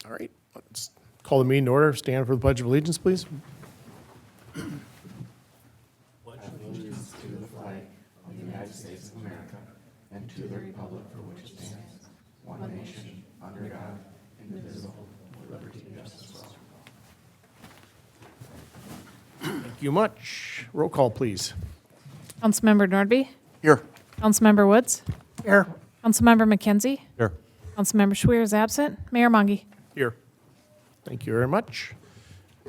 All right, let's call the meeting to order. Stand for the Pledge of Allegiance, please. Thank you much. Roll call, please. Councilmember Nordby, Here. Councilmember Woods, Here. Councilmember McKenzie, Here. Councilmember Schweer is absent, Mayor Monge. Here. Thank you very much.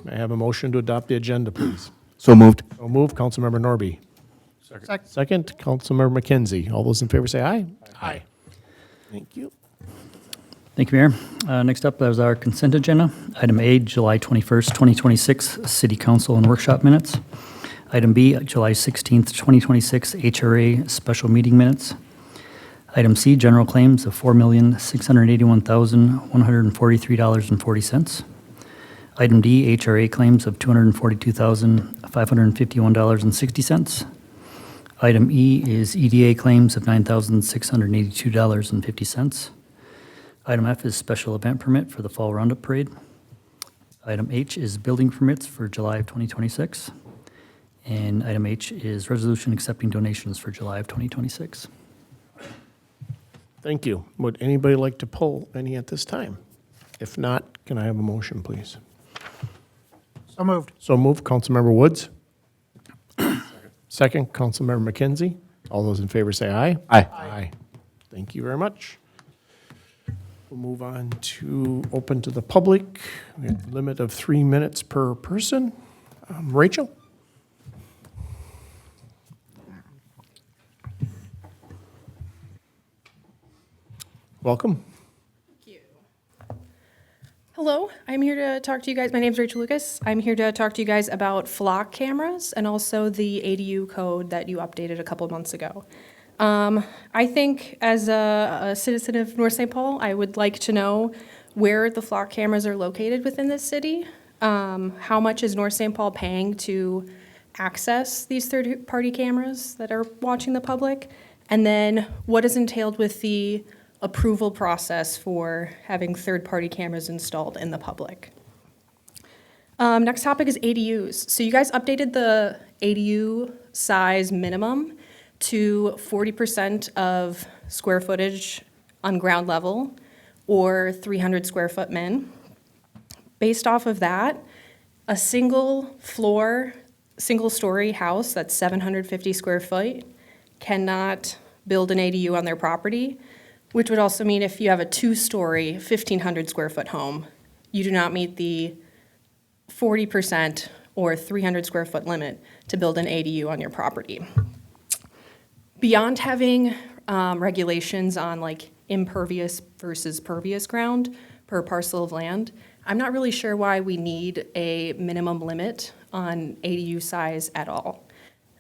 May I have a motion to adopt the agenda, please? So moved. So move, Councilmember Nordby. Second, Councilmember McKenzie. All those in favor say aye. Aye. Thank you. Thank you, Mayor. Next up is our consent agenda. Item A, July 21st, 2026, City Council and Workshop Minutes. Item B, July 16th, 2026, HRA Special Meeting Minutes. Item C, General Claims of $4,681,143.40. Item D, HRA Claims of $242,551.60. Item E is EDA Claims of $9,682.50. Item F is Special Event Permit for the Fall Roundup Parade. Item H is Building Permits for July of 2026. And item H is Resolution Accepting Donations for July of 2026. Thank you. Would anybody like to pull any at this time? If not, can I have a motion, please? So moved. So move, Councilmember Woods. Second, Councilmember McKenzie. All those in favor say aye. Aye. Aye. Thank you very much. We'll move on to open to the public. We have a limit of 3 minutes per person. Rachel? Welcome. Hello, I'm here to talk to you guys. My name is Rachel Lucas. I'm here to talk to you guys about flock cameras and also the ADU code that you updated a couple months ago. I think as a citizen of North St. Paul, I would like to know where the flock cameras are located within this city. How much is North St. Paul paying to access these third-party cameras that are watching the public? And then what is entailed with the approval process for having third-party cameras installed in the public. Next topic is ADUs. So you guys updated the ADU size minimum to 40% of square footage on ground level or 300 square foot min. Based off of that, a single story house that's 750 square foot cannot build an ADU on their property, which would also mean if you have a 2-story, 1,500 square foot home, you do not meet the 40% or 300 square foot limit to build an ADU on your property. Beyond having regulations on like impervious versus pervious ground per parcel of land, I'm not really sure why we need a minimum limit on ADU size at all.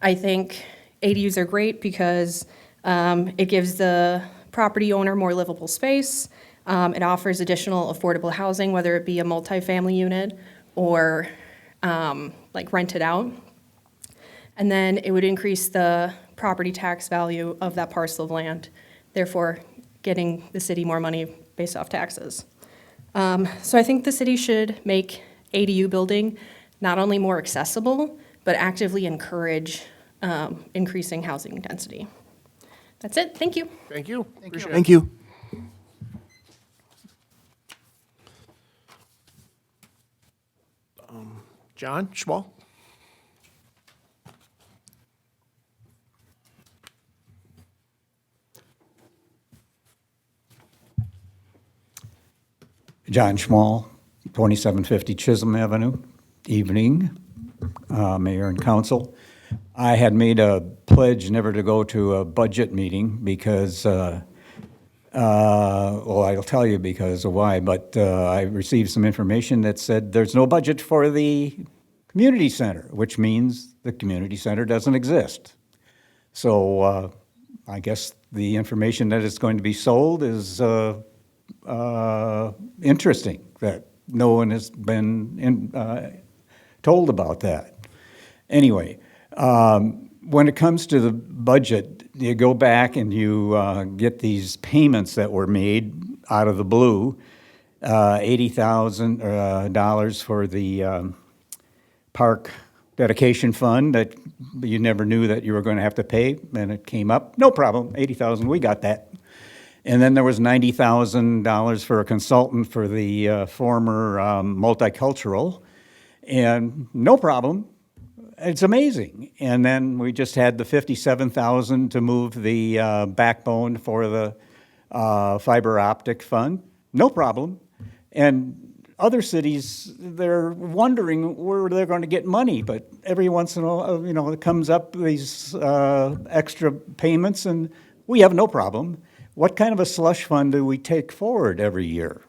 I think ADUs are great because it gives the property owner more livable space. It offers additional affordable housing, whether it be a multifamily unit or like rented out. And then it would increase the property tax value of that parcel of land, therefore getting the city more money based off taxes. So I think the city should make ADU building not only more accessible, but actively encourage increasing housing density. That's it. Thank you. Thank you. Appreciate it. Thank you. John Schwal? John Schmall, 2750 Chisholm Avenue. Evening, Mayor and Council. I had made a pledge never to go to a budget meeting because, well, I'll tell you because of why, but I received some information that said there's no budget for the community center, which means the community center doesn't exist. So I guess the information that is going to be sold is interesting, that no one has been told about that. Anyway, when it comes to the budget, you go back and you get these payments that were made out of the blue. $80,000 for the park dedication fund that you never knew that you were going to have to pay, and it came up, no problem, 80,000, we got that. And then there was $90,000 for a consultant for the former multicultural, and no problem, it's amazing. And then we just had the $57,000 to move the backbone for the fiber optic fund, no problem. And other cities, they're wondering where they're going to get money, but every once in a while, you know, it comes up these extra payments, and we have no problem. What kind of a slush fund do we take forward every year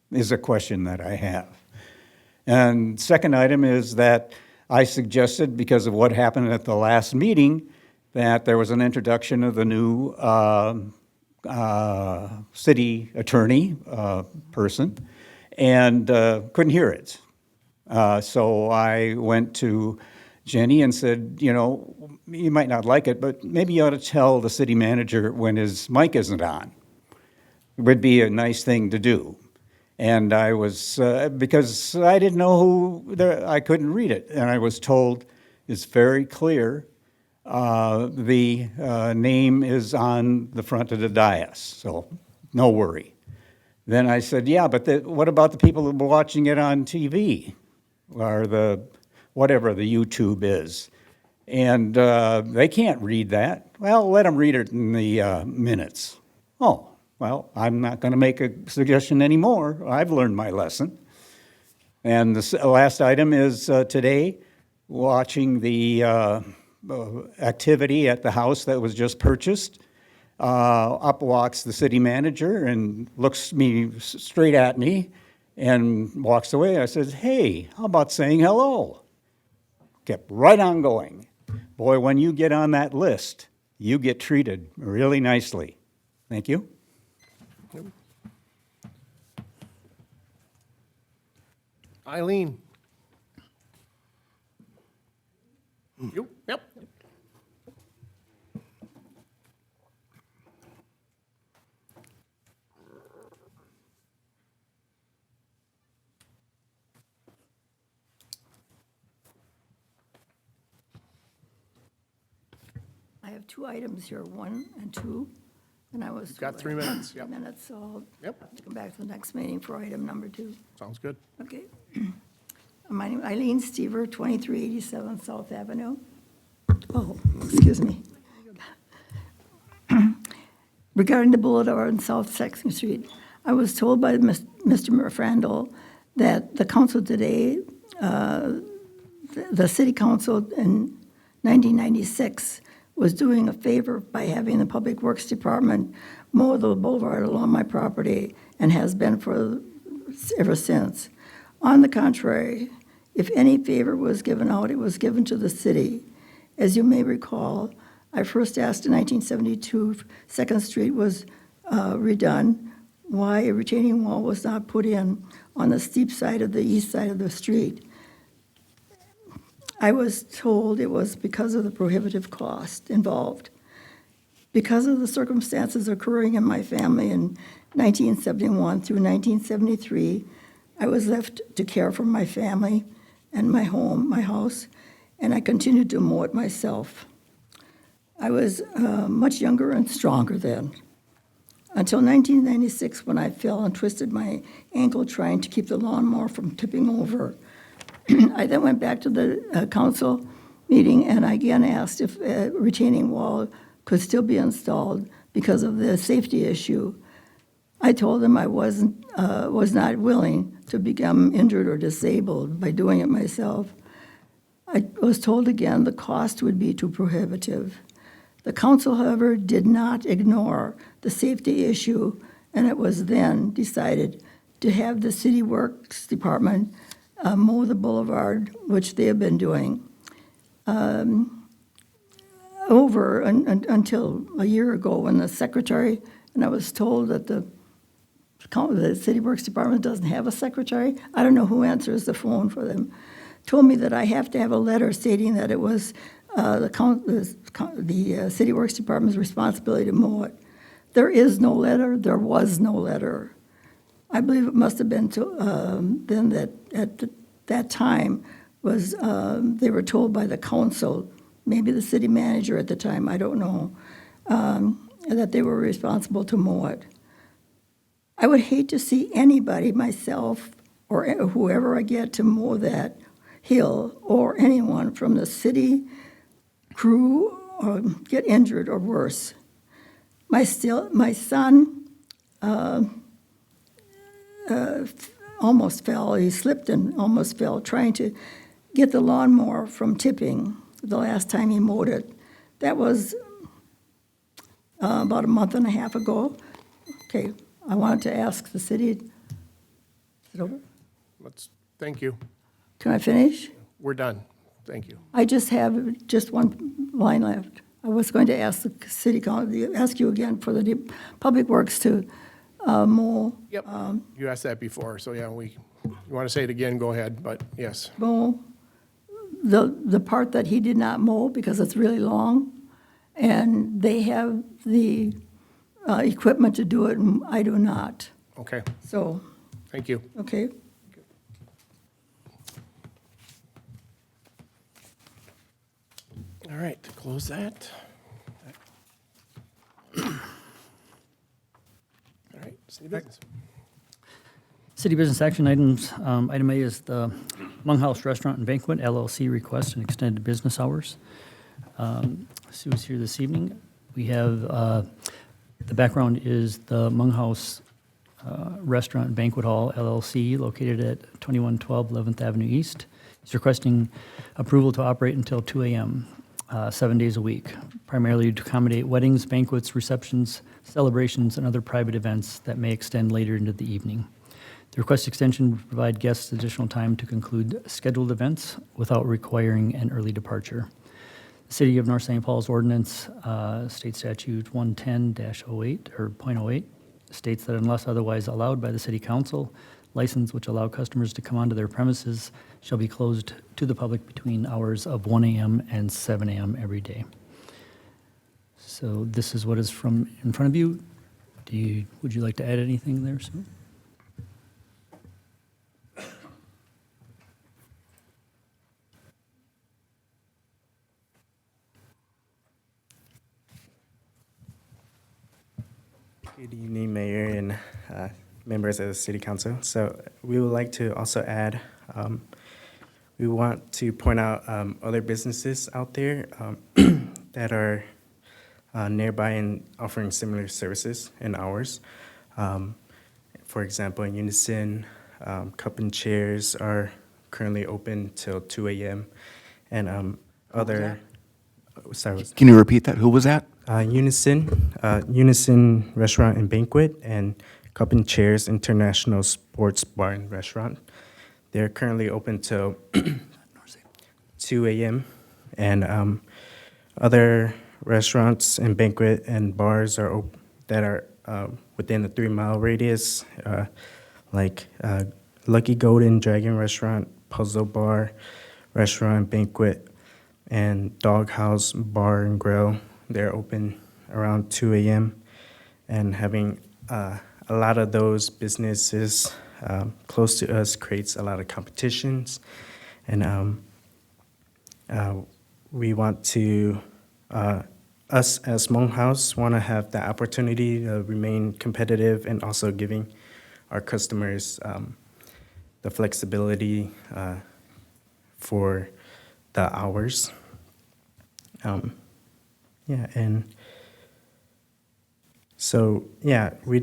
is a question that I have. And second item is that I suggested, because of what happened at the last meeting, that there was an introduction of the new city attorney person, and couldn't hear it. So I went to Jenny and said, you know, you might not like it, but maybe you ought to tell the city manager when his mic isn't on. It would be a nice thing to do. And I was, because I didn't know who, I couldn't read it. And I was told it's very clear, the name is on the front of the dais, so no worry. Then I said, yeah, but what about the people who are watching it on TV or the whatever the YouTube is? And they can't read that. Well, let them read it in the minutes. Oh, well, I'm not going to make a suggestion anymore. I've learned my lesson. And the last item is today, watching the activity at the house that was just purchased. Up walks the city manager and looks me straight at me and walks away. I said, hey, how about saying hello? Kept right on going. Boy, when you get on that list, you get treated really nicely. Thank you. Eileen? You? Yep. I have two items here, 1 and 2, and I was. Got 3 minutes, yep. 3 minutes, so I'll Yep. have to come back to the next meeting for item number 2. Sounds good. Okay. My name is Eileen Stever, 2387 South Avenue. Oh, excuse me. Regarding the boulevard on South 2nd Street, I was told by Mr. Frandl that the council today, the city council in 1996 was doing a favor by having the Public Works Department mow the boulevard along my property, and has been for ever since. On the contrary, if any favor was given out, it was given to the city. As you may recall, I first asked in 1972, 2nd Street was redone, why a retaining wall was not put in on the steep side of the east side of the street. I was told it was because of the prohibitive cost involved. Because of the circumstances occurring in my family in 1971 through 1973, I was left to care for my family and my home, my house, and I continued to mow it myself. I was much younger and stronger then, until 1996 when I fell and twisted my ankle trying to keep the lawnmower from tipping over. I then went back to the council meeting and I again asked if a retaining wall could still be installed because of the safety issue. I told them I was not willing to become injured or disabled by doing it myself. I was told again the cost would be too prohibitive. The council, however, did not ignore the safety issue, and it was then decided to have the City Works Department mow the boulevard, which they have been doing, until a year ago when the secretary, and I was told that the City Works Department doesn't have a secretary. I don't know who answers the phone for them. Told me that I have to have a letter stating that it was the City Works Department's responsibility to mow it. There is no letter. There was no letter. I believe it must have been then that at that time was, they were told by the council, maybe the city manager at the time, I don't know, that they were responsible to mow it. I would hate to see anybody, myself or whoever I get to mow that hill, or anyone from the city crew, or get injured or worse. My son almost fell. He slipped and almost fell trying to get the lawnmower from tipping the last time he mowed it. That was about a month and a half ago. Okay, I wanted to ask the city. Is it over? Thank you. Can I finish? We're done. Thank you. I just have just one line left. I was going to ask the city council, ask you again for the public works to mow. Yep. You asked that before, so yeah, you want to say it again, go ahead, but yes. Mow the part that he did not mow because it's really long, and they have the equipment to do it, and I do not. Okay, So, thank you. okay. All right, close that. All right, city business. City business action items. Item A is the Monge Restaurant and Banquet LLC request and extended business hours. Sue's here this evening. We have, the background is the Monge Restaurant and Banquet Hall LLC located at 2112 11th Avenue East. He's requesting approval to operate until 2 a.m. 7 days a week, primarily to accommodate weddings, banquets, receptions, celebrations, and other private events that may extend later into the evening. The request extension would provide guests additional time to conclude scheduled events without requiring an early departure. The City of North St. Paul's ordinance, State Statute 110-08 or .08, states that unless otherwise allowed by the City Council, license which allow customers to come onto their premises shall be closed to the public between hours of 1 a.m. and 7 a.m. every day. So this is what is from in front of you. Would you like to add anything there, Sue? Good evening, Mayor and members of the City Council. So we would like to also add, we want to point out other businesses out there that are nearby and offering similar services and hours. For example, in Unison, Cup and Chairs are currently open till 2 a.m. And other, sorry, Can you repeat that? Who was that? Unison Restaurant and Banquet, and Cup and Chairs International Sports Bar and Restaurant. They're currently open till 2 a.m. And other restaurants and banquet and bars are that are within a 3-mile radius, like Lucky Golden Dragon Restaurant, Puzzle Bar Restaurant, Banquet, and Doghouse Bar and Grill. They're open around 2 a.m. and having a lot of those businesses close to us creates a lot of competitions. And we want to, us as Monge House want to have the opportunity to remain competitive and also giving our customers the flexibility for the hours. Yeah, and so yeah, we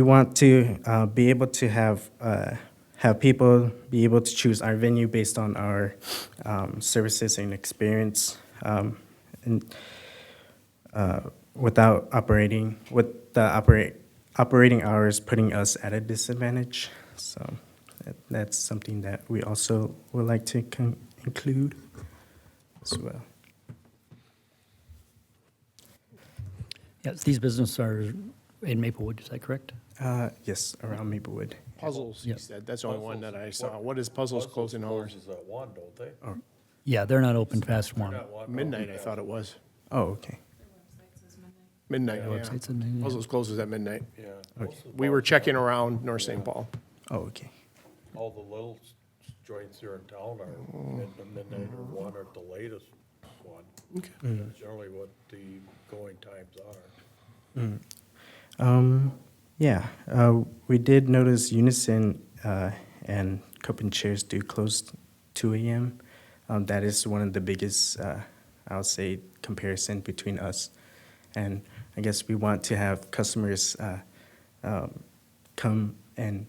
want to be able to have people be able to choose our venue based on our services and experience, and without operating hours putting us at a disadvantage. So that's something that we also would like to include as well. Yes, these businesses are in Maplewood, is that correct? Yes, around Maplewood. Puzzles, he Yep. said. That's the only one that I saw. What is Puzzles closing hours? Closes at 1, don't they? Yeah, they're not open past 1. Not 1, Midnight, I thought it was. Oh, okay. Midnight, The yeah. website said maybe, yeah. Puzzles closes at midnight. Yeah. We were checking around North St. Paul. Oh, okay. All the little joints here in town are at midnight or 1 at the latest one. Okay. That's generally what the going times are. Yeah, we did notice Unison and Cup and Chairs do close 2 a.m. That is one of the biggest, I would say, comparison between us. And I guess we want to have customers come and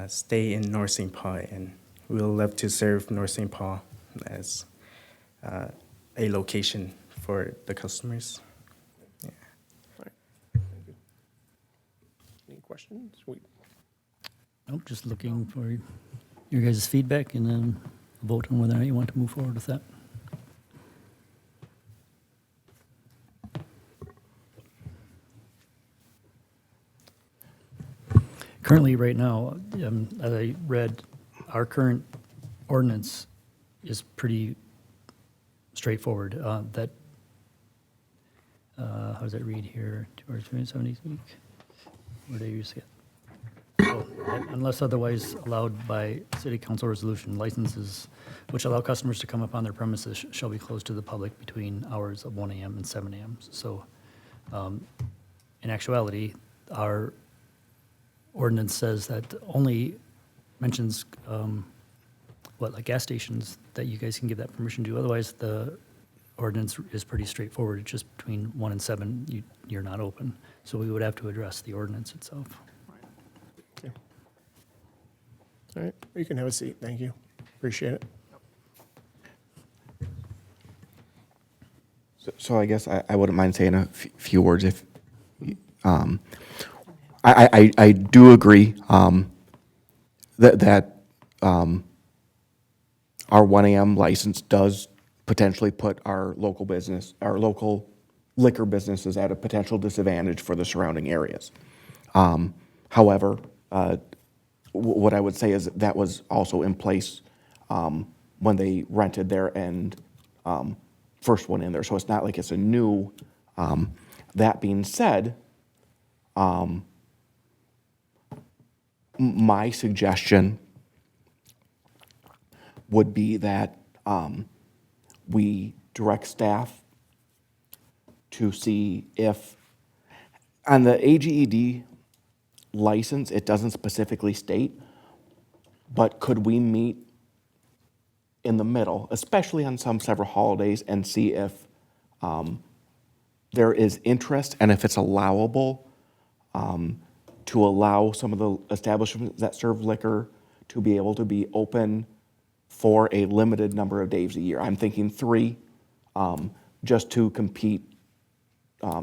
stay in North St. Paul, and we'll love to serve North St. Paul as a location for the customers. Yeah. Any questions? Nope, just looking for your guys' feedback and then vote on whether or not you want to move forward with that. Currently, right now, as I read, our current ordinance is pretty straightforward. That, how does it read here? 2 or 370 a week? Where do you see it? Oh, unless otherwise allowed by city council resolution, licenses which allow customers to come upon their premises shall be closed to the public between hours of 1 a.m. and 7 a.m. So, in actuality, our ordinance says that only mentions, like gas stations that you guys can give that permission to. Otherwise, the ordinance is pretty straightforward. It's just between 1 and 7, you're not open. So we would have to address the ordinance itself. Okay. All right, you can have a seat. Thank you. Appreciate it. So I guess I wouldn't mind saying a few words if, I do agree that our 1 a.m. license does potentially put our local liquor businesses at a potential disadvantage for the surrounding areas. However, what I would say is that was also in place when they rented their first one in there, so it's not like it's a new. That being said, my suggestion would be that we direct staff to see if, on the AGED license, it doesn't specifically state, but could we meet in the middle, especially on some several holidays, and see if there is interest and if it's allowable to allow some of the establishments that serve liquor to be able to be open for a limited number of days a year. I'm thinking 3, just to compete,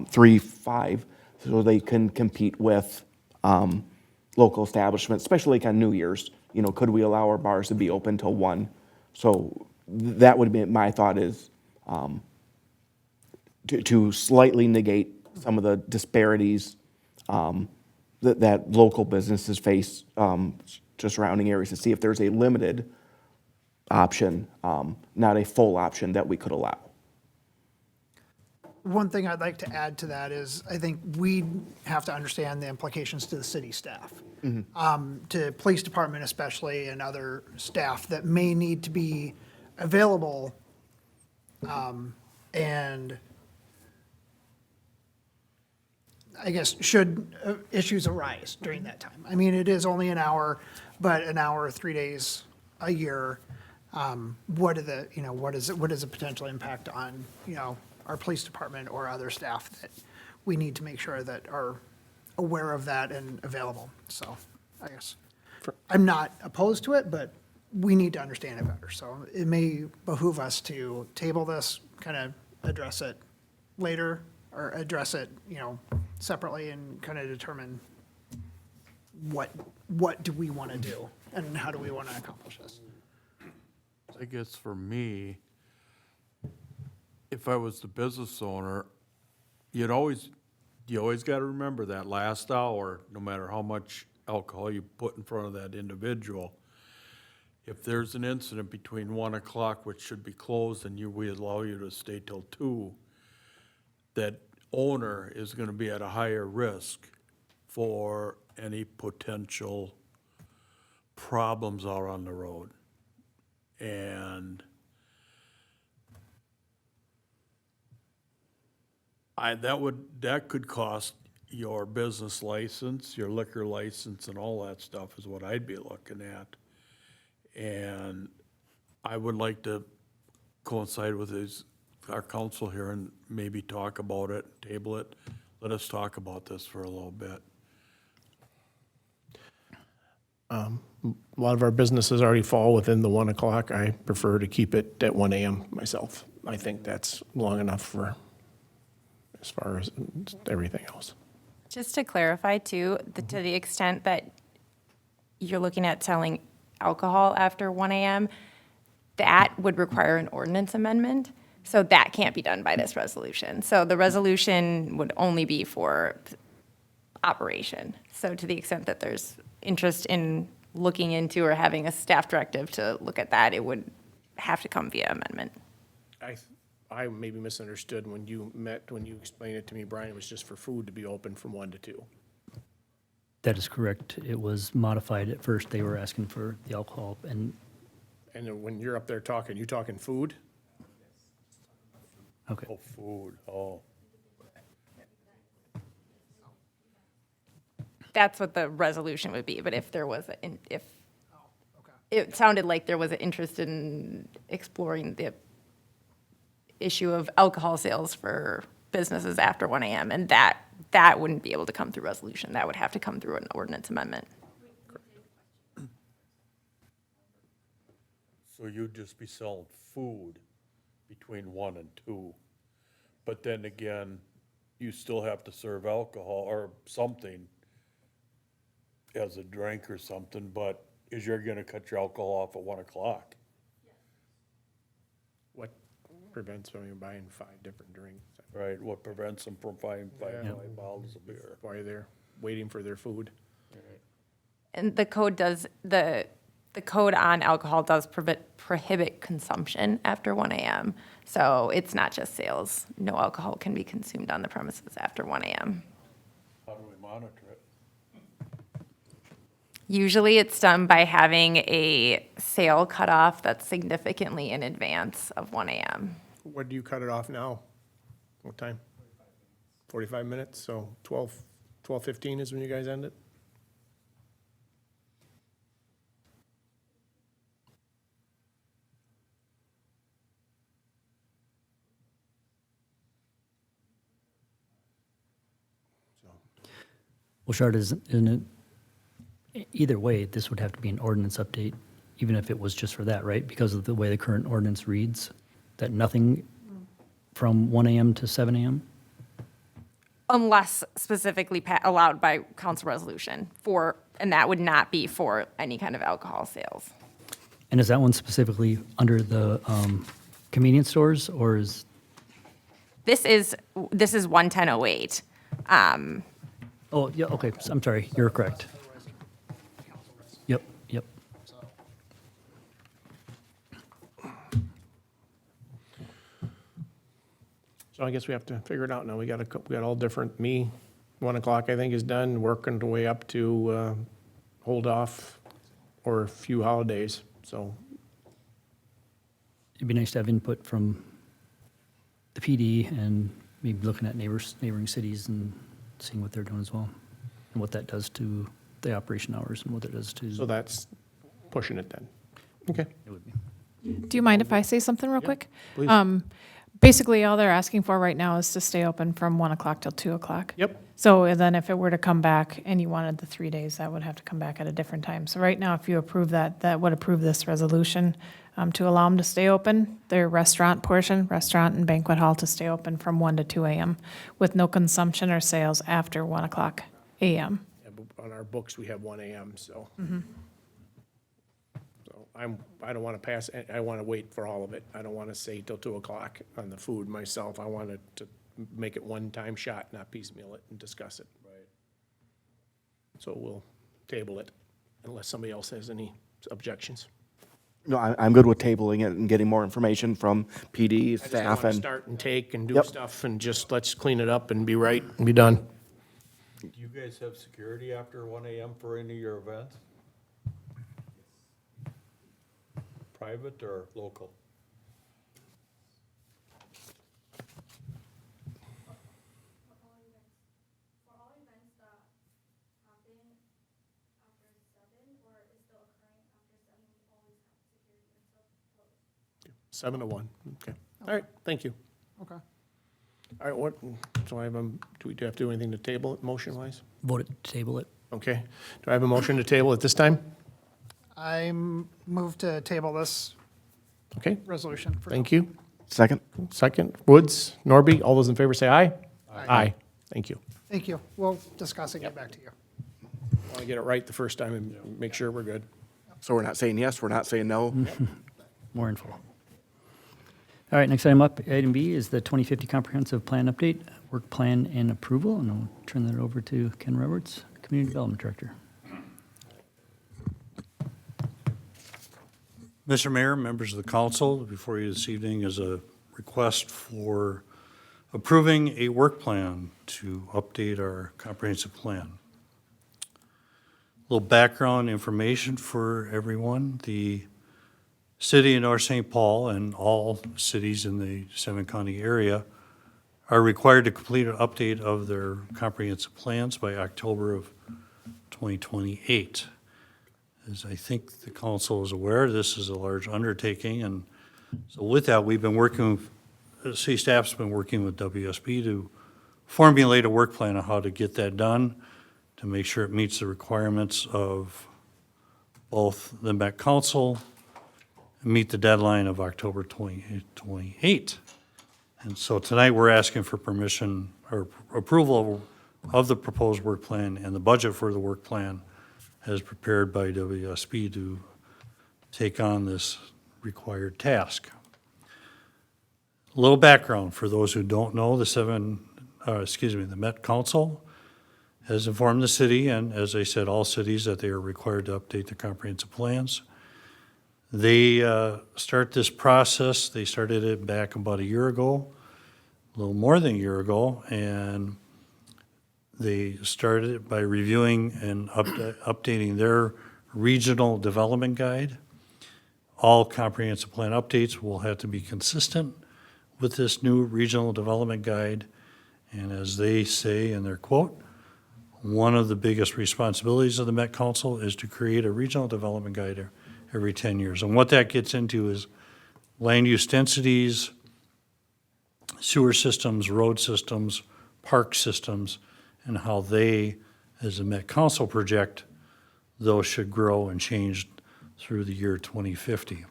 3, 5, so they can compete with local establishments, especially like on New Year's. Could we allow our bars to be open till 1? So that would be my thought, is to slightly negate some of the disparities that local businesses face to surrounding areas, to see if there's a limited option, not a full option, that we could allow. One thing I'd like to add to that is I think we have to understand the implications to the city staff, to police department especially, and other staff that may need to be available, and I guess should issues arise during that time. I mean, it is only an hour, but an hour, 3 days a year. What is the potential impact on, our police department or other staff that we need to make sure that are aware of that and available. So I guess I'm not opposed to it, but we need to understand it better. So it may behoove us to table this, kind of address it later, or address it, separately, and kind of determine what do we want to do and how do we want to accomplish this. I guess for me, if I was the business owner, you always got to remember that last hour, no matter how much alcohol you put in front of that individual. If there's an incident between 1 o'clock, which should be closed, and we allow you to stay till 2, that owner is gonna be at a higher risk for any potential problems out on the road. And that could cost your business license, your liquor license, and all that stuff is what I'd be looking at. And I would like to coincide with our council here and maybe talk about it, table it. Let us talk about this for a little bit. A lot of our businesses already fall within the 1 o'clock. I prefer to keep it at 1 AM myself. I think that's long enough for, as far as everything else. Just to clarify too, to the extent that you're looking at selling alcohol after 1 AM, that would require an ordinance amendment. So that can't be done by this resolution. So the resolution would only be for operation. So to the extent that there's interest in looking into or having a staff directive to look at that, it would have to come via amendment. I maybe misunderstood when you explained it to me, Brian, it was just for food to be open from 1 to 2. That is correct. It was modified at first. They were asking for the alcohol, and And then when you're up there talking, you talking food? okay. Oh, food, oh. That's what the resolution would be, but if there was, it sounded like there was an interest in exploring the issue of alcohol sales for businesses after 1 AM, and that wouldn't be able to come through resolution. That would have to come through an ordinance amendment. So you'd just be selling food between 1 and 2. But then again, you still have to serve alcohol or something as a drink or something, but is you're gonna cut your alcohol off at 1 o'clock? What prevents from you buying 5 different drinks? Right, what prevents them from buying five Yeah. bottles of beer? Why they're waiting for their food? And the code does, the code on alcohol does prohibit consumption after 1 AM. So it's not just sales. No alcohol can be consumed on the premises after 1 AM. How do we monitor it? Usually it's done by having a sale cutoff that's significantly in advance of 1 AM. When do you cut it off now? What time? 45 minutes, so 12:15 is when you guys end it? Well, Shard, isn't it, either way, this would have to be an ordinance update, even if it was just for that, right? Because of the way the current ordinance reads, that nothing from 1 AM to 7 AM? Unless specifically allowed by council resolution and that would not be for any kind of alcohol sales. And is that one specifically under the convenience stores, or is, This is 11008. oh, yeah, okay, I'm sorry, you're correct. Yep, yep. So I guess we have to figure it out now. We got all different, 1 o'clock I think is done, working the way up to hold off or a few holidays, so. It'd be nice to have input from the PD and maybe looking at neighboring cities and seeing what they're doing as well, and what that does to the operation hours and what it does to. So that's pushing it then. Okay. It would be. Do you mind if I say something real quick? please. Basically, all they're asking for right now is to stay open from 1 o'clock till 2 o'clock. Yep. So then if it were to come back and you wanted the 3 days, that would have to come back at a different time. So right now, if you approve that, that would approve this resolution to allow them to stay open, their restaurant portion, restaurant and banquet hall to stay open from 1 to 2 AM with no consumption or sales after 1 o'clock AM. Yeah, but on our books, we have 1 AM, so. So I don't want to pass, I want to wait for all of it. I don't want to say till 2 o'clock on the food myself. I wanted to make it one-time shot, not piecemeal it and discuss it. Right. So we'll table it unless somebody else has any objections. No, I'm good with tabling it and getting more information from PD, I just staff, want to and start and take and do Yep. stuff and just let's clean it up and be right and be done. Do you guys have security after 1 AM for any of your events? Private or local? Seven to one, okay. All right, thank you. Okay. All right, what, so I have, do we have to do anything to table it motion-wise? Vote it, table it. Okay. Do I have a motion to table at this time? Move to table this Okay, resolution. for thank you. second. Second, Woods, Nordby, all those in favor say aye. Aye. Thank you. Thank you. We'll discuss and get back to you. Want to get it right the first time and make sure we're good. So we're not saying yes, we're not saying no. More info. All right, next item up, item B is the 2050 Comprehensive Plan Update, Work Plan and Approval, and I'll turn that over to Ken Roberts, Community Development Director. Mr. Mayor, members of the council, before you this evening is a request for approving a work plan to update our comprehensive plan. A little background information for everyone. The city of North St. Paul and all cities in the seven-county area are required to complete an update of their comprehensive plans by October of 2028. As I think the council is aware, this is a large undertaking, and so with that, we've been working, city staff's been working with WSB to formulate a work plan on how to get that done, to make sure it meets the requirements of both the Met Council and meet the deadline of October 2028. And so tonight, we're asking for permission or approval of the proposed work plan and the budget for the work plan as prepared by WSB to take on this required task. A little background for those who don't know, the Met Council has informed the city, and as I said, all cities, that they are required to update the comprehensive plans. They start this process, they started it back about a year ago, a little more than a year ago, and they started it by reviewing and updating their regional development guide. All comprehensive plan updates will have to be consistent with this new regional development guide. And as they say in their quote, one of the biggest responsibilities of the Met Council is to create a regional development guide every 10 years. And what that gets into is land use densities, sewer systems, road systems, park systems, and how they, as the Met Council, project those should grow and change through the year 2050.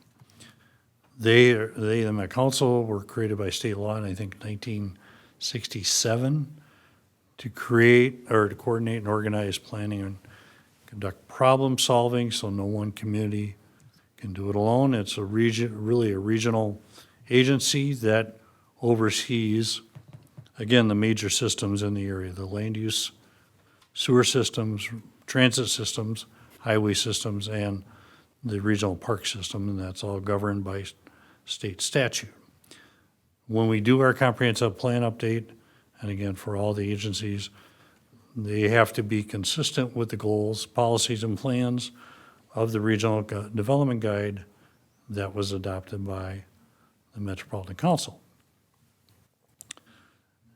The Met Council, were created by state law in, I think, 1967 to create or to coordinate and organize planning and conduct problem solving, so no one community can do it alone. It's really a regional agency that oversees, again, the major systems in the area, the land use, sewer systems, transit systems, highway systems, and the regional park system, and that's all governed by state statute. When we do our comprehensive plan update, and again, for all the agencies, they have to be consistent with the goals, policies, and plans of the Regional Development Guide that was adopted by the Metropolitan Council.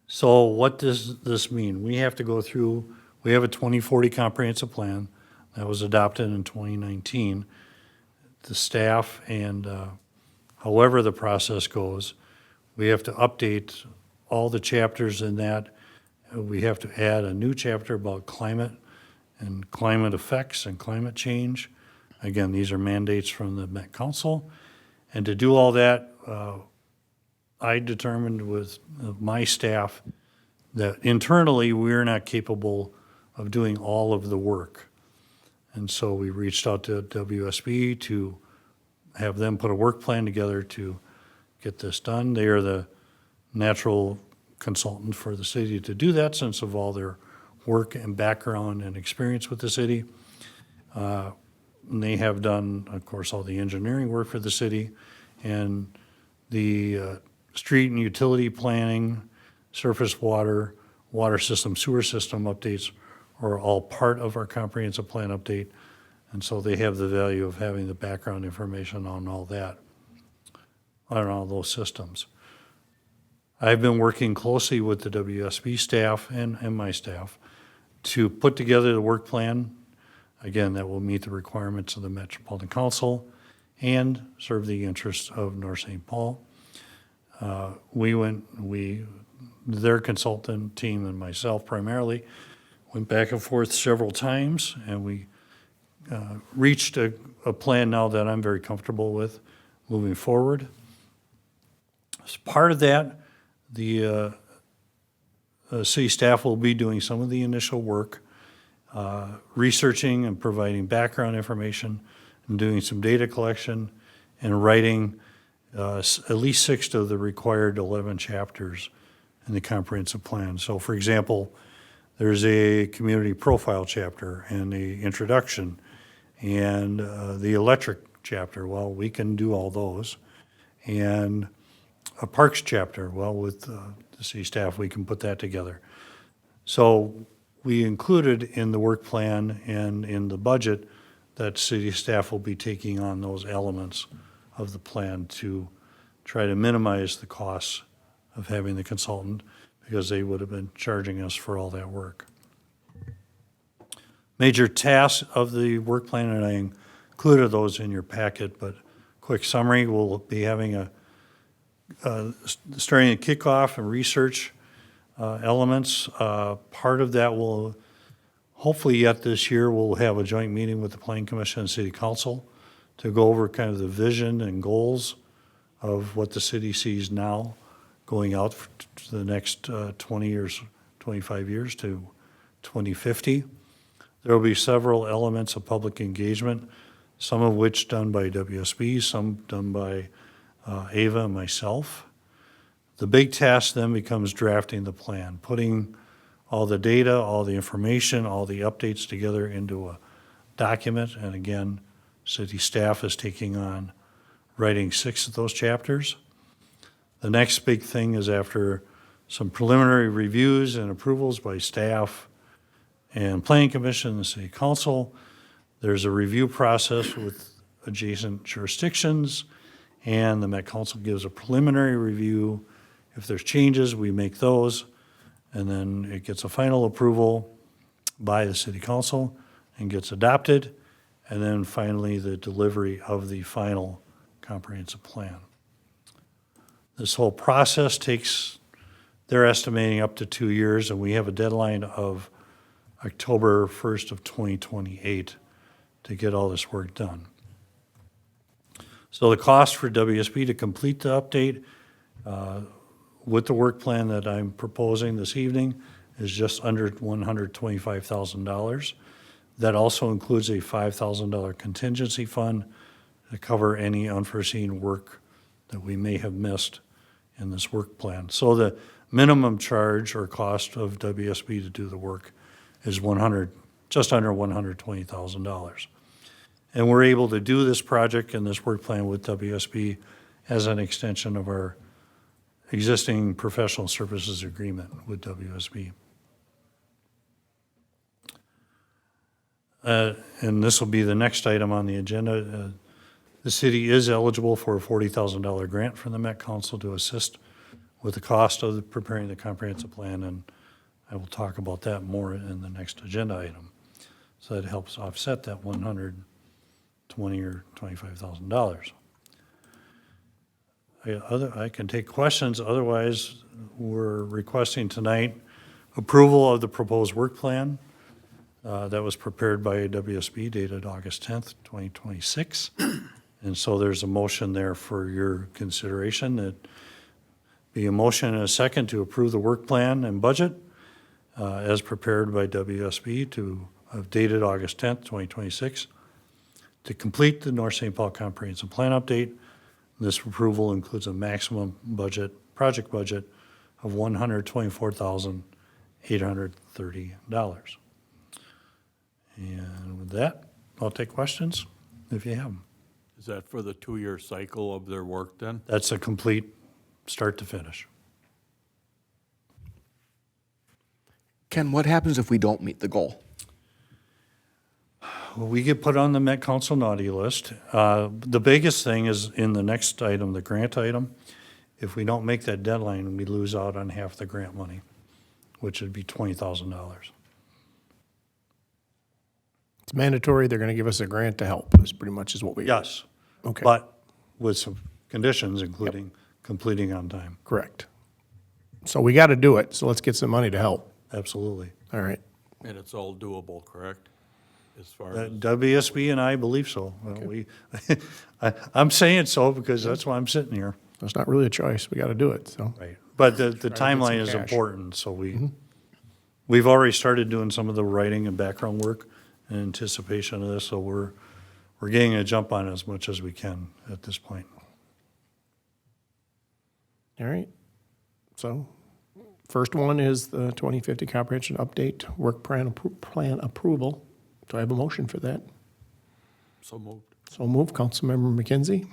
So what does this mean? We have to go through, we have a 2040 comprehensive plan that was adopted in 2019. The staff and however the process goes, we have to update all the chapters in that. We have to add a new chapter about climate and climate effects and climate change. Again, these are mandates from the Met Council. And to do all that, I determined with my staff that internally we're not capable of doing all of the work. And so we reached out to WSB to have them put a work plan together to get this done. They are the natural consultant for the city to do that since of all their work and background and experience with the city. And they have done, of course, all the engineering work for the city, and the street and utility planning, surface water, water system, sewer system updates are all part of our comprehensive plan update. And so they have the value of having the background information on all that, on all those systems. I've been working closely with the WSB staff and my staff to put together the work plan, again, that will meet the requirements of the Metropolitan Council and serve the interests of North St. Paul. Their consultant team and myself primarily, went back and forth several times, and we reached a plan now that I'm very comfortable with moving forward. As part of that, the city staff will be doing some of the initial work, researching and providing background information, and doing some data collection, and writing at least 6 of the required 11 chapters in the comprehensive plan. So for example, there's a community profile chapter and the introduction and the electric chapter. Well, we can do all those. And a parks chapter, well, with the city staff, we can put that together. So we included in the work plan and in the budget that city staff will be taking on those elements of the plan to try to minimize the costs of having the consultant, because they would have been charging us for all that work. Major tasks of the work plan, and I included those in your packet, but quick summary, we'll be having starting a kickoff and research elements. Part of that will, hopefully yet this year, we'll have a joint meeting with the Planning Commission and City Council to go over kind of the vision and goals of what the city sees now going out to the next 20 years, 25 years to 2050. There will be several elements of public engagement, some of which done by WSB, some done by Ava and myself. The big task then becomes drafting the plan, putting all the data, all the information, all the updates together into a document. And again, city staff is taking on writing 6 of those chapters. The next big thing is, after some preliminary reviews and approvals by staff and Planning Commission and the City Council, there's a review process with adjacent jurisdictions, and the Met Council gives a preliminary review. If there's changes, we make those, and then it gets a final approval by the City Council and gets adopted, and then finally the delivery of the final comprehensive plan. This whole process takes, they're estimating, up to 2 years, and we have a deadline of October 1st of 2028 to get all this work done. So the cost for WSB to complete the update with the work plan that I'm proposing this evening is just under $125,000. That also includes a $5,000 contingency fund to cover any unforeseen work that we may have missed in this work plan. So the minimum charge or cost of WSB to do the work is just under $120,000. And we're able to do this project and this work plan with WSB as an extension of our existing professional services agreement with WSB. And this will be the next item on the agenda. The city is eligible for a $40,000 grant from the Met Council to assist with the cost of preparing the comprehensive plan, and I will talk about that more in the next agenda item. So that helps offset that $120,000 or $25,000. I can take questions. Otherwise, we're requesting tonight approval of the proposed work plan that was prepared by WSB, dated August 10th, 2026. And so there's a motion there for your consideration. That be a motion and a second to approve the work plan and budget as prepared by WSB dated August 10th, 2026, to complete the North St. Paul Comprehensive Plan update. This approval includes a maximum project budget of $124,830. And with that, I'll take questions. if you have them. Is that for the 2-year cycle of their work then? That's a complete start to finish. Ken, what happens if we don't meet the goal? Well, we get put on the Met Council naughty list. The biggest thing is in the next item, the grant item. If we don't make that deadline, we lose out on half the grant money, which would be $20,000. It's mandatory, they're gonna give us a grant to help, is pretty much is what we. Yes. Okay. But with some conditions, including completing on time. Correct. So we gotta do it, so let's get some money to help. Absolutely. All right. And it's all doable, correct? As far as, WSB and I believe so. I'm saying so because that's why I'm sitting here. It's not really a choice, we gotta do it, so. Right. But the get some timeline is cash. important, so we've already started doing some of the writing and background work in anticipation of this, so we're getting a jump on it as much as we can at this point. All right. So, first one is the 2050 comprehensive update, work plan approval. Do I have a motion for that? so moved. So move, Councilmember McKenzie.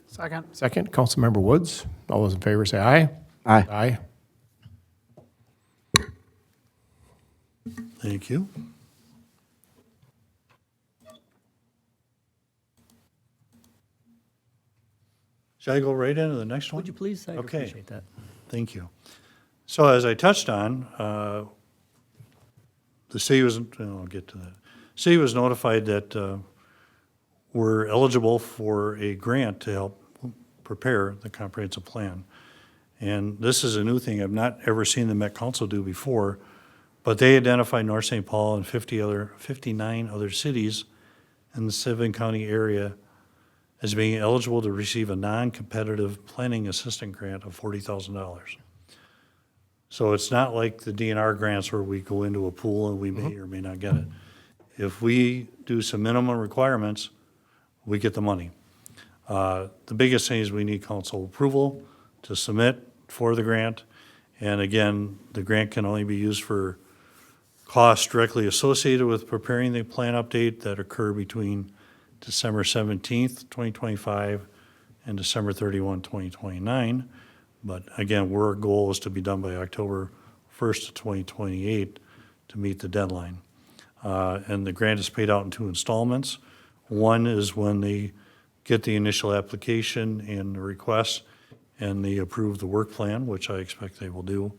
Second. Second, Councilmember Woods. All those in favor say aye. Aye. Aye. Thank you. Should I go right into the next one? Would you please? I'd Okay. appreciate that. Thank you. So as I touched on, the city was, I'll get to that. City was notified that we're eligible for a grant to help prepare the comprehensive plan. And this is a new thing. I've not ever seen the Met Council do before, but they identified North St. Paul and 59 other cities in the Seven County area as being eligible to receive a non-competitive planning assistant grant of $40,000. So it's not like the DNR grants where we go into a pool and we may or may not get it. If we do some minimum requirements, we get the money. The biggest thing is we need council approval to submit for the grant. And again, the grant can only be used for costs directly associated with preparing the plan update that occur between December 17th, 2025 and December 31, 2029. But again, our goal is to be done by October 1st of 2028 to meet the deadline. And the grant is paid out in 2 installments. One is when they get the initial application and the request and they approve the work plan, which I expect they will do.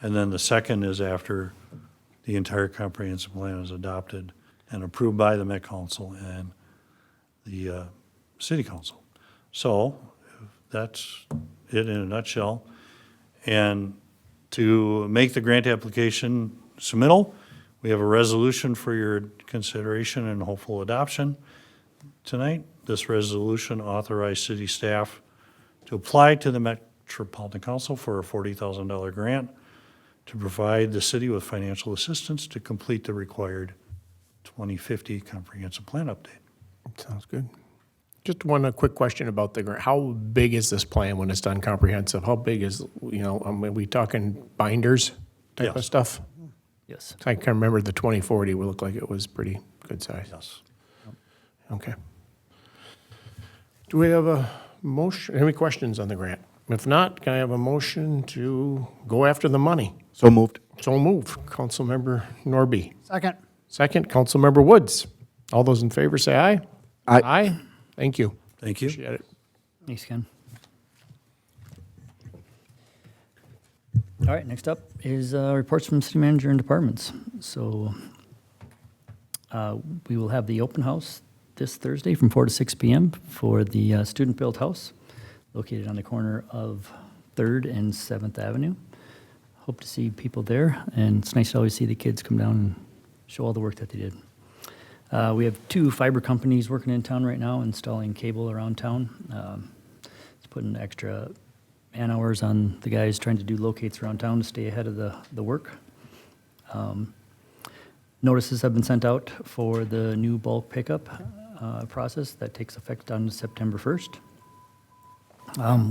And then the second is after the entire comprehensive plan is adopted and approved by the Met Council and the City Council. So that's it in a nutshell. And to make the grant application submittal, we have a resolution for your consideration and hopeful adoption tonight. This resolution authorized city staff to apply to the Metropolitan Council for a $40,000 grant to provide the city with financial assistance to complete the required 2050 comprehensive plan update. Sounds good. Just one quick question about the grant. How big is this plan when it's done comprehensive? How big is, are we talking binders type of Yes. stuff? Yes. I can remember the 2040 would look like it was pretty good size. Yes. Okay. Do we have a motion, any questions on the grant? If not, can I have a motion to go after the money? So moved. So move. Councilmember Nordby. Second. Second, Councilmember Woods. All those in favor say aye. Aye. Aye. Thank you. Thank you. Appreciate it. Thanks, Ken. All right, next up is reports from city manager and departments. So we will have the open house this Thursday from 4 to 6 p.m. for the student-built house located on the corner of 3rd and 7th Avenue. Hope to see people there, and it's nice to always see the kids come down and show all the work that they did. We have 2 fiber companies working in town right now, installing cable around town. It's putting extra man-hours on the guys trying to do locates around town to stay ahead of the work. Notices have been sent out for the new bulk pickup process that takes effect on September 1st.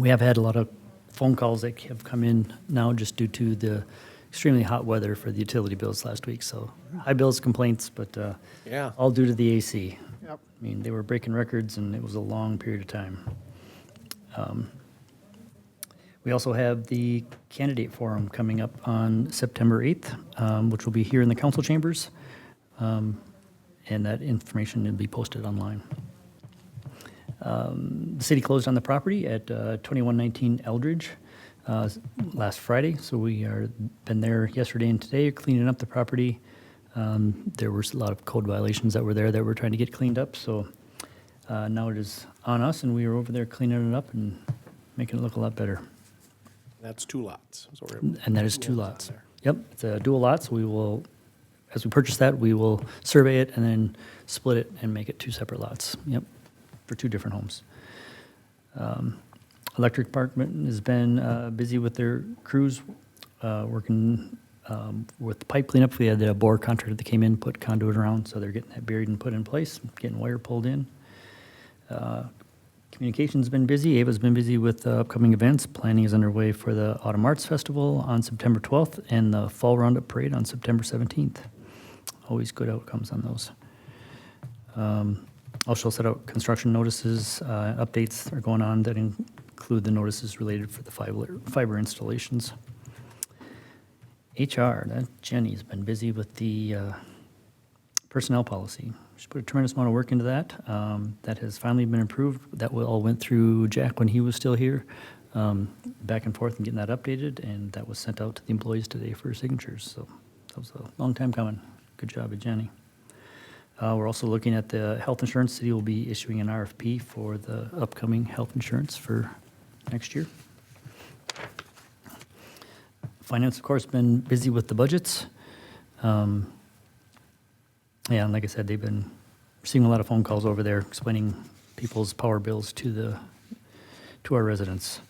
We have had a lot of phone calls that have come in now just due to the extremely hot weather for the utility bills last week, so high bills, complaints, but Yeah. all due to the AC. Yep. I mean, they were breaking records, and it was a long period of time. We also have the candidate forum coming up on September 8th, which will be here in the council chambers, and that information will be posted online. The city closed on the property at 2119 Eldridge last Friday, so we are been there yesterday and today cleaning up the property. There were a lot of code violations that were there that we're trying to get cleaned up, so now it is on us, and we are over there cleaning it up and making it look a lot better. That's 2 lots. So And that is 2 on lots. there. Yep, it's a dual lot, so we will, as we purchase that, we will survey it and then split it and make it 2 separate lots. Yep, for 2 different homes. Electric department has been busy with their crews, working with the pipe cleanup. We had a bore contractor that came in, put conduit around, so they're getting that buried and put in place, getting wire pulled in. Communication's been busy. Ava's been busy with upcoming events. Planning is underway for the Autumn Arts Festival on September 12th and the Fall Roundup Parade on September 17th. Always good outcomes on those. Also set out construction notices. Updates are going on that include the notices related for the fiber installations. HR, that Jenny's been busy with the personnel policy. She put a tremendous amount of work into that. That has finally been approved. That all went through Jack when he was still here, back and forth and getting that updated, and that was sent out to the employees today for signatures. So that was a long time coming. Good job, Jenny. We're also looking at the health insurance. City will be issuing an RFP for the upcoming health insurance for next year. Finance, of course, been busy with the budgets. Yeah, and like I said, they've been receiving a lot of phone calls over there explaining people's power bills to our residents.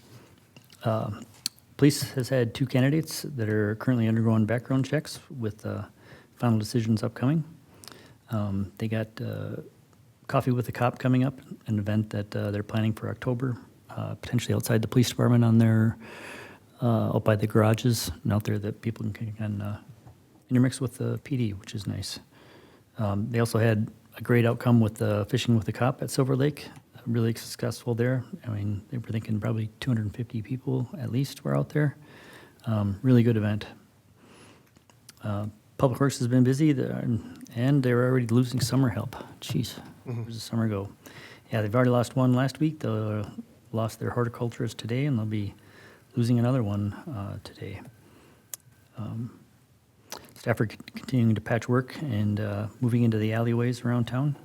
Police has had 2 candidates that are currently undergoing background checks with final decisions upcoming. They got Coffee with the Cop coming up, an event that they're planning for October, potentially outside the police department on their, out by the garages and out there that people can intermix with the PD, which is nice. They also had a great outcome with the Fishing with the Cop at Silver Lake, really successful there. I mean, they were thinking probably 250 people at least were out there. Really good event. Public Works has been busy, and they're already losing summer help. Jeez, where's the summer go? Yeah, they've already lost one last week. They lost their horticulturist today, and they'll be losing another one today. Staff are continuing to patch work and moving into the alleyways around town.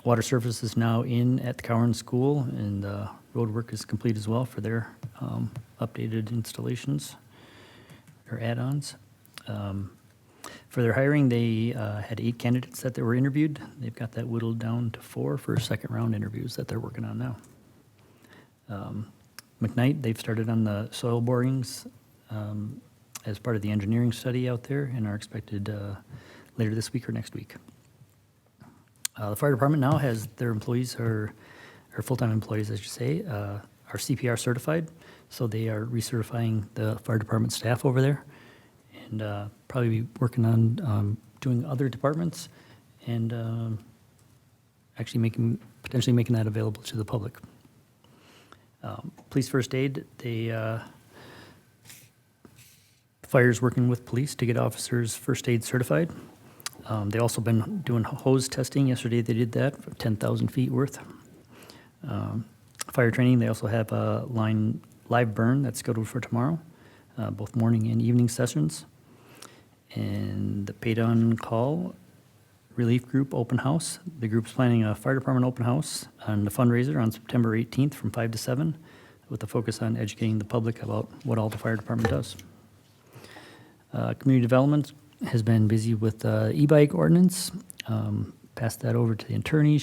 Water service is now in at the Cowan School, and road work is complete as well for their updated installations or add-ons. For their hiring, they had 8 candidates that they were interviewed. They've got that whittled down to 4 for second-round interviews that they're working on now. McKnight, they've started on the soil borings as part of the engineering study out there and are expected later this week or next week. The fire department now has their employees, or full-time employees, I should say, are CPR certified, so they are recertifying the fire department staff over there, and probably be working on doing other departments and actually potentially making that available to the public. Police first aid, fire's working with police to get officers first aid certified. They also been doing hose testing. Yesterday they did that for 10,000 feet worth. Fire training, they also have a live burn that's scheduled for tomorrow, both morning and evening sessions. And the paid on call relief group open house. The group's planning a fire department open house and a fundraiser on September 18th from 5 to 7 with a focus on educating the public about what all the fire department does. Community development has been busy with e-bike ordinance. Passed that over to the attorney.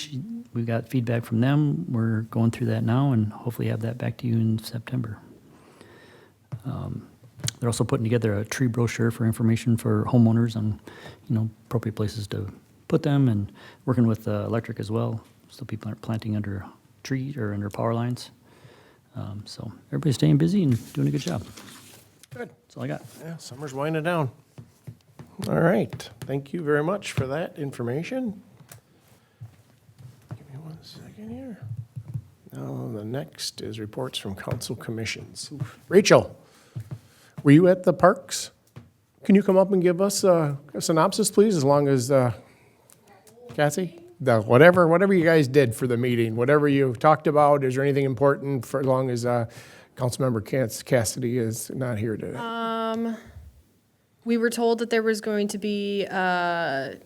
We got feedback from them. We're going through that now and hopefully have that back to you in September. They're also putting together a tree brochure for information for homeowners on, appropriate places to put them, and working with electric as well, so people aren't planting under trees or under power lines. So everybody's staying busy and doing a good job. Good. That's all I got. Yeah, summer's winding down. All right, thank you very much for that information. Give me 1 second here. Now, the next is reports from council commissions. Rachel, were you at the parks? Can you come up and give us a synopsis, please, as long as Kathy? Whatever you guys did for the meeting, whatever you talked about, is there anything important for as long as Councilmember Cassidy is not here today? We were told that there was going to be a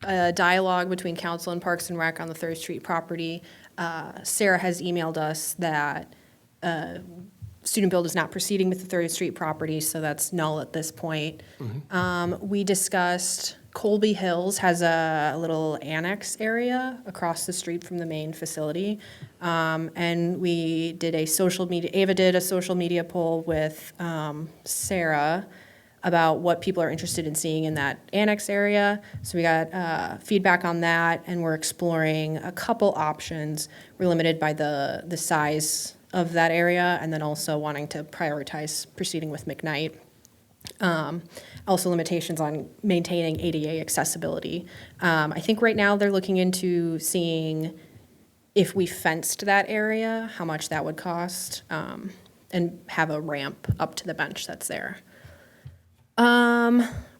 dialogue between council and Parks and Rec on the Third Street property. Sarah has emailed us that student build is not proceeding with the Third Street property, so that's null at this point. We discussed Colby Hills has a little annex area across the street from the main facility. And we did Ava did a social media poll with Sarah about what people are interested in seeing in that annex area. So we got feedback on that, and we're exploring a couple options. We're limited by the size of that area, and then also wanting to prioritize proceeding with McKnight. Also limitations on maintaining ADA accessibility. I think right now they're looking into seeing if we fenced that area, how much that would cost, and have a ramp up to the bench that's there.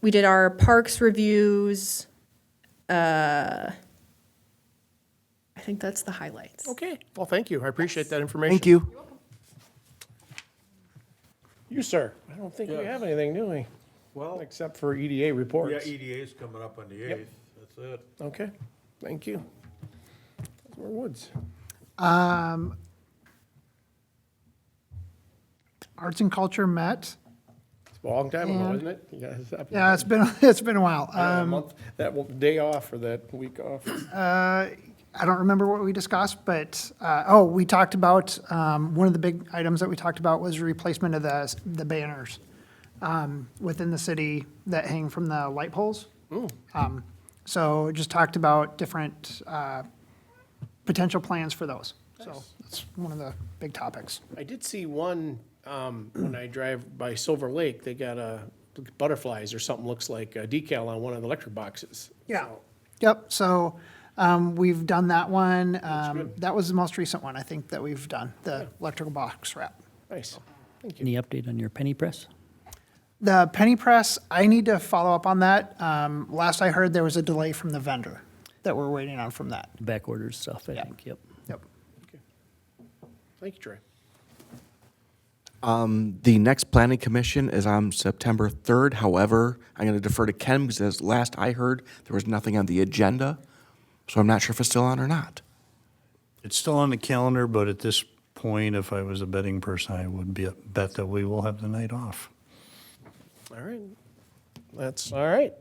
We did our parks reviews. I think that's the highlights. Okay, well, thank you. I appreciate that information. Thank you. You, sir. I don't think we have anything, do we? Well, Except for EDA yeah, reports. EDA's coming up on the 8th. That's it. Okay, thank you. Councilmember Woods. Arts and Culture met. It's a long time ago, And- isn't it? You guys have- Yeah, it's been a while. a month, day off or that week off. I don't remember what we discussed, but, we talked about, one of the big items that we talked about was replacement of the banners within the city that hang from the light poles. So just talked about different potential plans for those. So that's one of the big topics. I did see one, when I drive by Silver Lake, they got butterflies or something, looks like a decal on one of the electric boxes. Yeah. Yep, so we've done that one. good. That was the most recent one, I think, that we've done, the electrical box wrap. Nice, thank you. Any update on your penny press? The penny press, I need to follow up on that. Last I heard, there was a delay from the vendor that we're waiting on from that. Back orders stuff, I Yeah. think, yep. Yep. Thank you, Troy. The next planning commission is on September 3rd. However, I'm going to defer to Ken because as last I heard, there was nothing on the agenda. So I'm not sure if it's still on or not. It's still on the calendar, but at this point, if I was a betting person, I would bet that we will have the night off. All right, that's, all right.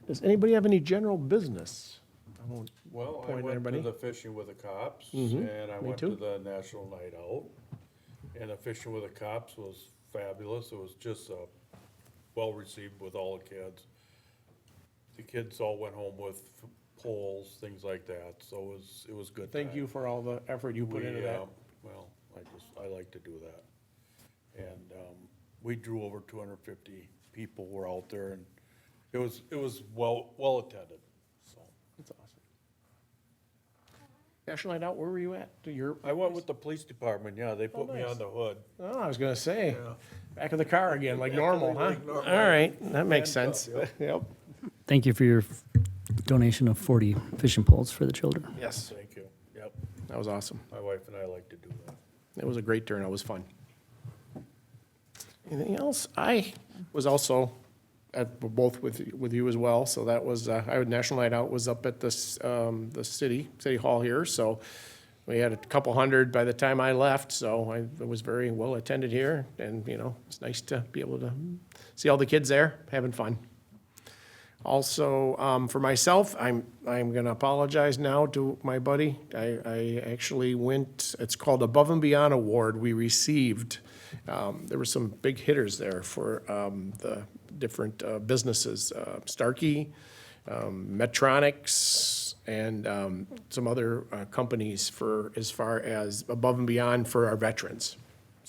Does anybody have any general business? I won't Well, I point at went to anybody. the Fishing with the Cops, and I me went too. to the National Night Out. And the Fishing with the Cops was fabulous. It was just well-received with all the kids. The kids all went home with poles, things like that, so it was good. Thank you for all the effort you put into that. Well, I like to do that. And we drew over 250 people were out there, and it was well attended, so. That's awesome. National Night Out, where were you at? I went with the police department, yeah, they put me nice. on the hood. Oh, I was gonna say, back of the car again, like Back of normal, the- huh? like normal. All right, that makes Hands sense. up, Yep, Thank you for your donation of 40 fishing poles for the children. yes, Thank you, yep. that was awesome. My wife and I like to do that. It was a great turnout, it was fun. Anything else? I was also at, both with you as well, so that was, National Night Out was up at the city hall here, so we had a couple hundred by the time I left, so it was very well attended here, and, it's nice to be able to see all the kids there, having fun. Also, for myself, I'm gonna apologize now to my buddy. I actually went, it's called Above and Beyond Award we received. There were some big hitters there for the different businesses, Starkey, Medtronics, and some other companies for as far as above and beyond for our veterans.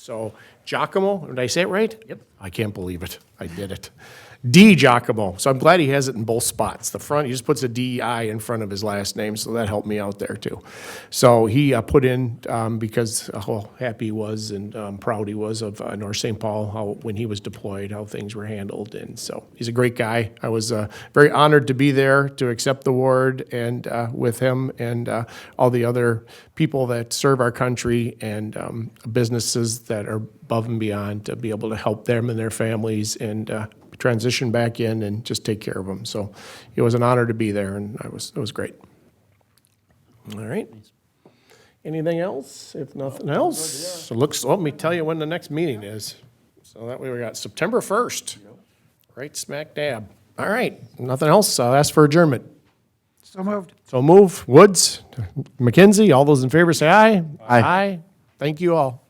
So Giacomo, did I say it right? Yep. I can't believe it. I did it. D. Giacomo. So I'm glad he has it in both spots. The front, he just puts a D-I in front of his last name, so that helped me out there too. So he put in, because how happy he was and proud he was of North St. Paul, how, when he was deployed, how things were handled. And so he's a great guy. I was very honored to be there to accept the award and with him and all the other people that serve our country and businesses that are above and beyond to be able to help them and their families and transition back in and just take care of them. So it was an honor to be there, and it was great. All right. Anything else? If nothing else, so let me tell you when the next meeting is. So that way we got September 1st, right smack dab. All right, nothing else, I'll ask for adjournment. So moved. So move, Woods, McKenzie, all those in favor say aye. Aye. Thank you all.